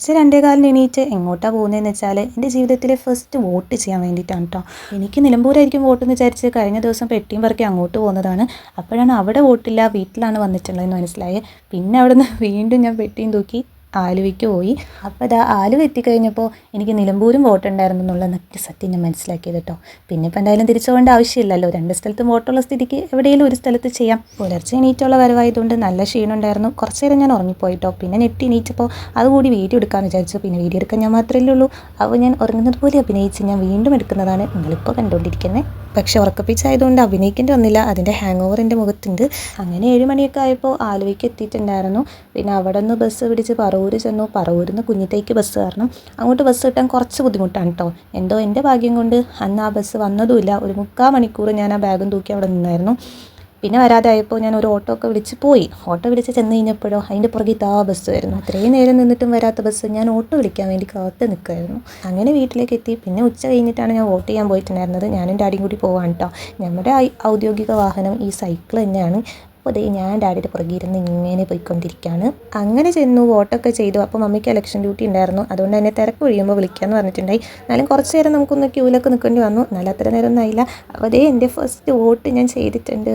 രണ്ടേകാലിന് എണീറ്റ് എങ്ങോട്ടാണ് പോകുന്നതെന്ന് വെച്ചാൽ എൻ്റെ ജീവിതത്തിലെ ഫസ്റ്റ് വോട്ട് ചെയ്യാൻ വേണ്ടിയിട്ടാണ് കേട്ടോ. എനിക്ക് നിലമ്പൂരായിരിക്കും വോട്ട് എന്ന് വിചാരിച്ച് കഴിഞ്ഞ ദിവസം പെട്ടിയും പറക്കി അങ്ങോട്ട് പോകുന്നതാണ്. അപ്പോഴാണ് അവിടെ വോട്ടില്ല, വീട്ടിലാണ് വന്നിട്ടുള്ളതെന്ന് മനസ്സിലായത്. പിന്നെ അവിടെ നിന്ന് വീണ്ടും ഞാൻ പെട്ടിയും തൂക്കി ആലുവയ്ക്ക് പോയി. അപ്പോൾ ഇതാ ആലുവ എത്തിക്കഴിഞ്ഞപ്പോൾ എനിക്ക് നിലമ്പൂരും വോട്ടുണ്ടായിരുന്നു എന്നുള്ള സത്യം ഞാൻ മനസ്സിലാക്കിയത് കേട്ടോ. പിന്നെ ഇപ്പോൾ എന്തായാലും തിരിച്ചു പോകേണ്ട ആവശ്യമില്ലല്ലോ, രണ്ട് സ്ഥലത്തും വോട്ടുള്ള സ്ഥിതിക്ക് എവിടെയെങ്കിലും ഒരു സ്ഥലത്ത് ചെയ്യാം. പുലർച്ചെ എണീറ്റുള്ള വരവായതുകൊണ്ട് നല്ല ക്ഷീണമുണ്ടായിരുന്നു. കുറച്ച് നേരം ഞാൻ ഉറങ്ങിപ്പോയിട്ടോ. പിന്നെ നെട്ടി എണീറ്റപ്പോൾ അതുകൂടി വീഡിയോ എടുക്കാമെന്ന് വിചാരിച്ചു. പിന്നെ വീഡിയോ എടുക്കാൻ ഞാൻ മാത്രമല്ലേ ഉള്ളൂ. അപ്പോൾ ഞാൻ ഉറങ്ങുന്നത് പോലെ അഭിനയിച്ച് ഞാൻ വീണ്ടും എടുക്കുന്നതാണ് നിങ്ങളിപ്പോൾ കണ്ടുകൊണ്ടിരിക്കുന്നത്. പക്ഷേ ഉറക്കപ്പിച്ചായതുകൊണ്ട് അഭിനയിക്കേണ്ടി വന്നില്ല, അതിൻ്റെ ഹാങ് ഓവർ എൻ്റെ മുഖത്തുണ്ട്. അങ്ങനെ 7 മണിയൊക്കെ ആയപ്പോൾ ആലുവയ്ക്ക് എത്തിയിട്ടുണ്ടായിരുന്നു. പിന്നെ അവിടെ നിന്ന് ബസ് പിടിച്ച് പറവൂർ ചെന്നു. പറവൂരിൽ നിന്ന് കുഞ്ഞിത്തേക്ക് ബസ് കയറണം. അങ്ങോട്ട് ബസ് കിട്ടാൻ കുറച്ച് ബുദ്ധിമുട്ടാണ് കേട്ടോ. എന്തോ എൻ്റെ ഭാഗ്യം കൊണ്ട് അന്ന് ആ ബസ് വന്നതുമില്ല. ഒരു 3/4 മണിക്കൂർ ഞാൻ ആ ബാഗും തൂക്കി അവിടെ നിന്നായിരുന്നു. പിന്നെ വരാതെ ആയപ്പോൾ ഞാൻ ഒരു ഓട്ടോ ഒക്കെ വിളിച്ച് പോയി. ഓട്ടോ വിളിച്ച് ചെന്ന് കഴിഞ്ഞപ്പോഴോ അതിൻ്റെ പുറകിൽ ബസ് വരുന്നു. അത്രയും നേരം നിന്നിട്ടും വരാത്ത ബസ് ഞാൻ ഓട്ടോ വിളിക്കാൻ വേണ്ടി കാത്ത് നിൽക്കുമായിരുന്നു. അങ്ങനെ വീട്ടിലേക്ക് എത്തി. പിന്നെ ഉച്ച കഴിഞ്ഞിട്ടാണ് ഞാൻ വോട്ട് ചെയ്യാൻ പോയിട്ടുണ്ടായിരുന്നത്. ഞാനും ഡാഡിയും കൂടി പോവാണ് കേട്ടോ. നമ്മുടെ ഔദ്യോഗിക വാഹനം ഈ സൈക്കിൾ തന്നെയാണ്. അപ്പോൾ അതേ ഞാൻ ഡാഡിയുടെ പുറകിരുന്ന് ഇങ്ങനെ പോയിക്കൊണ്ടിരിക്കുകയാണ്. അങ്ങനെ ചെന്നു, വോട്ടൊക്കെ ചെയ്തു. അപ്പോൾ മമ്മിക്ക് ഇലക്ഷൻ ഡ്യൂട്ടി ഉണ്ടായിരുന്നു. അതുകൊണ്ട് തന്നെ തിരക്ക് ഒഴിയുമ്പോൾ വിളിക്കാമെന്ന് പറഞ്ഞിട്ടുണ്ടായി. എന്നാലും കുറച്ച് നേരം നമുക്കൊന്ന് ക്യൂലൊക്കെ നിൽക്കേണ്ടി വന്നു. എന്നാലും അത്ര നേരം ഒന്നും ആയില്ല. അപ്പോൾ അതേ എൻ്റെ ഫസ്റ്റ് വോട്ട് ഞാൻ ചെയ്തിട്ടുണ്ട്.